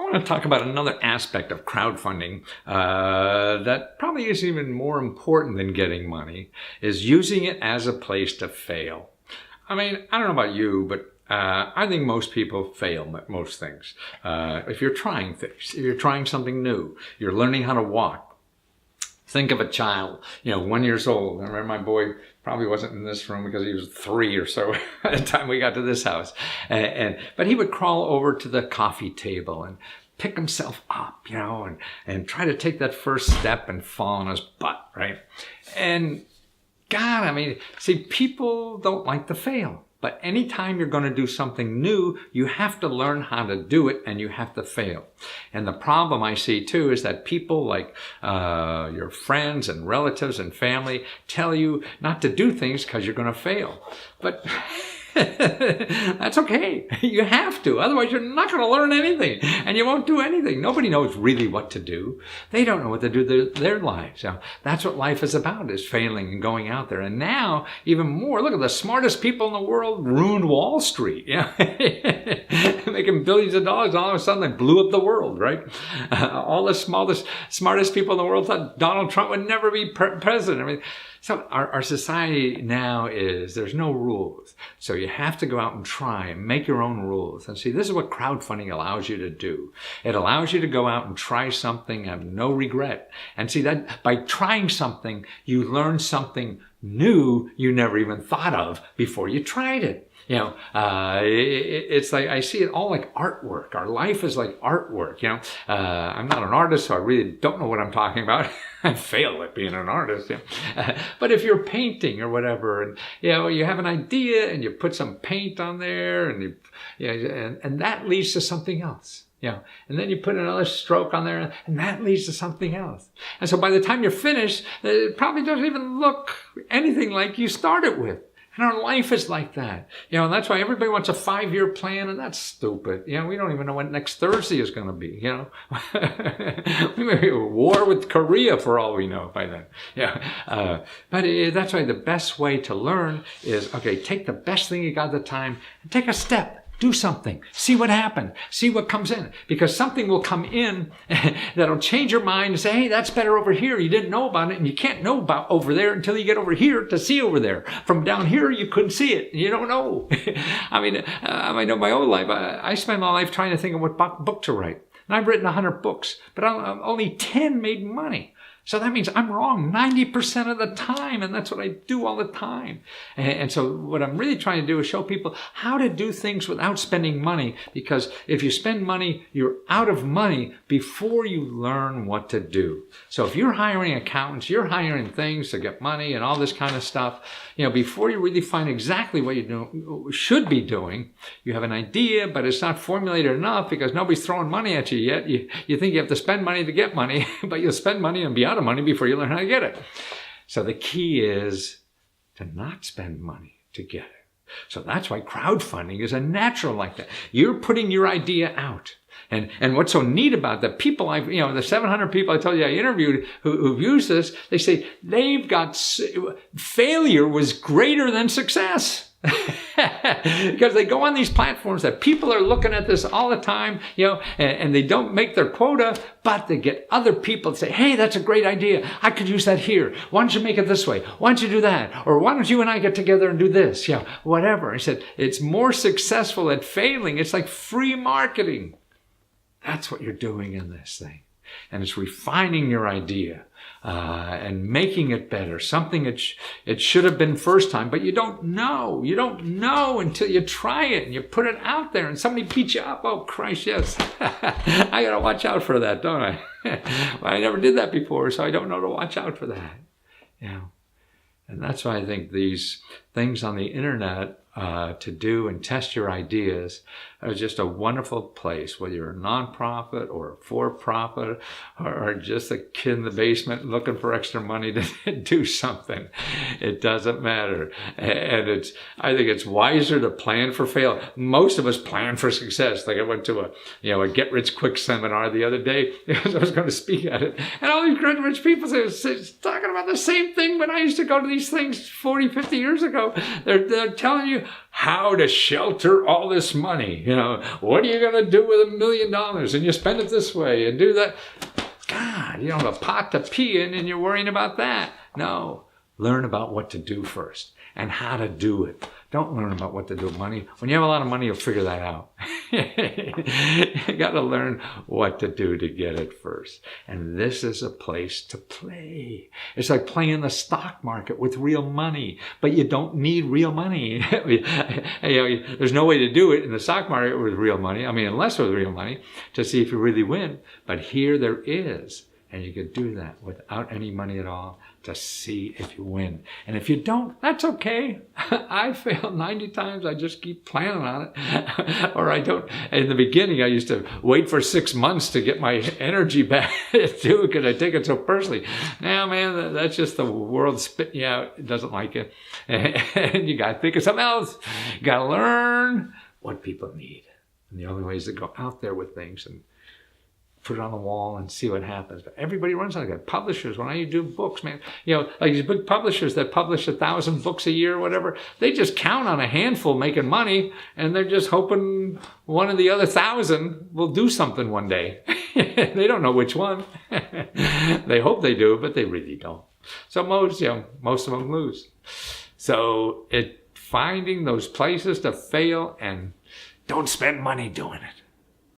want to talk about another aspect of crowdfunding that probably is even more important than getting money, is using it as a place to fail. I mean, I don't know about you, but I think most people fail at most things. If you're trying things, if you're trying something new, you're learning how to walk. Think of a child, 1 year old. I remember my boy probably wasn't in this room because he was 3 or so at the time we got to this house. But he would crawl over to the coffee table and pick himself up, and try to take that first step and fall on his butt, right? And God, I mean, see, people don't like to fail. But anytime you're going to do something new, you have to learn how to do it and you have to fail. And the problem I see too is that people like your friends and relatives and family tell you not to do things because you're going to fail. But that's okay. You have to. Otherwise, you're not going to learn anything and you won't do anything. Nobody knows really what to do. They don't know what to do with their lives. That's what life is about, is failing and going out there. And now, even more, look at the smartest people in the world ruined Wall Street. Making billions of dollars, and all of a sudden they blew up the world, right? All the smartest people in the world thought Donald Trump would never be president. I mean, so our society now is, there's no rules. So you have to go out and try and make your own rules. And see, this is what crowdfunding allows you to do. It allows you to go out and try something and have no regret. And see, that by trying something, you learn something new you never even thought of before you tried it. It's like, I see it all like artwork. Our life is like artwork, I'm not an artist, so I really don't know what I'm talking about. I fail at being an artist, but if you're painting or whatever, and, you have an idea and you put some paint on there and and that leads to something else. And then you put another stroke on there, and that leads to something else. And so by the time you're finished, it probably doesn't even look anything like you started with. And our life is like that. And that's why everybody wants a 5-year plan, and that's stupid. We don't even know when next Thursday is going to be, We may be at war with Korea for all we know by then. But that's why the best way to learn is, okay, take the best thing you got at the time and take a step. Do something. See what happens. See what comes in. Because something will come in that'll change your mind and say, hey, that's better over here. You didn't know about it, and you can't know about over there until you get over here to see over there. From down here, you couldn't see it. You don't know. I know my own life. I spent my life trying to think of what book to write. And I've written 100 books, but only 10 made money. So that means I'm wrong 90% of the time, and that's what I do all the time. And so what I'm really trying to do is show people how to do things without spending money, because if you spend money, you're out of money before you learn what to do. So if you're hiring accountants, you're hiring things to get money and all this kind of stuff, before you really find exactly what you should be doing, you have an idea, but it's not formulated enough because nobody's throwing money at you yet. You think you have to spend money to get money, but you'll spend money and be out of money before you learn how to get it. So the key is to not spend money to get it. So that's why crowdfunding is a natural like that. You're putting your idea out. And what's so neat about the people the 700 people I told you I interviewed who've used this, they say they've got failure was greater than success. Because they go on these platforms that people are looking at this all the time, and they don't make their quota, but they get other people to say, hey, that's a great idea. I could use that here. Why don't you make it this way? Why don't you do that? Or why don't you and I get together and do this? Whatever. I said, it's more successful at failing. It's like free marketing. That's what you're doing in this thing. And it's refining your idea and making it better. Something it should have been first time, but you don't know. You don't know until you try it and you put it out there and somebody beats you up. Oh, Christ, yes. I got to watch out for that, don't I? Well, I never did that before, so I don't know to watch out for that. And that's why I think these things on the internet to do and test your ideas are just a wonderful place, whether you're a nonprofit or a for-profit or just a kid in the basement looking for extra money to do something. It doesn't matter. And I think it's wiser to plan for failure. Most of us plan for success. Like I went to a get-rich-quick seminar the other day because I was going to speak at it. And all these get-rich people say, talking about the same thing when I used to go to these things 40, 50 years ago. They're telling you, learning how to shelter all this money. What are you going to do with $1 million? And you spend it this way and do that. God, you don't have a pot to pee in and you're worrying about that. No, learn about what to do first and how to do it. Don't learn about what to do with money. When you have a lot of money, you'll figure that out. You got to learn what to do to get it first. And this is a place to play. It's like playing the stock market with real money, but you don't need real money. There's no way to do it in the stock market with real money. Unless with real money, to see if you really win. But here there is. And you could do that without any money at all to see if you win. And if you don't, that's okay. I failed 90 times. I just keep planning on it. Or I don't. In the beginning, I used to wait for 6 months to get my energy back too, because I take it so personally. Now, man, that's just the world spitting you out. It doesn't like it. And you got to think of something else. You got to learn what people need. And the only way is to go out there with things and put it on the wall and see what happens. But everybody runs like that. Publishers, when I do books, man, like these big publishers that publish 1,000 books a year or whatever, they just count on a handful making money, and they're just hoping one of the other 1,000 will do something one day. They don't know which one. They hope they do, but they really don't. So most of them lose. So finding those places to fail, and don't spend money doing it.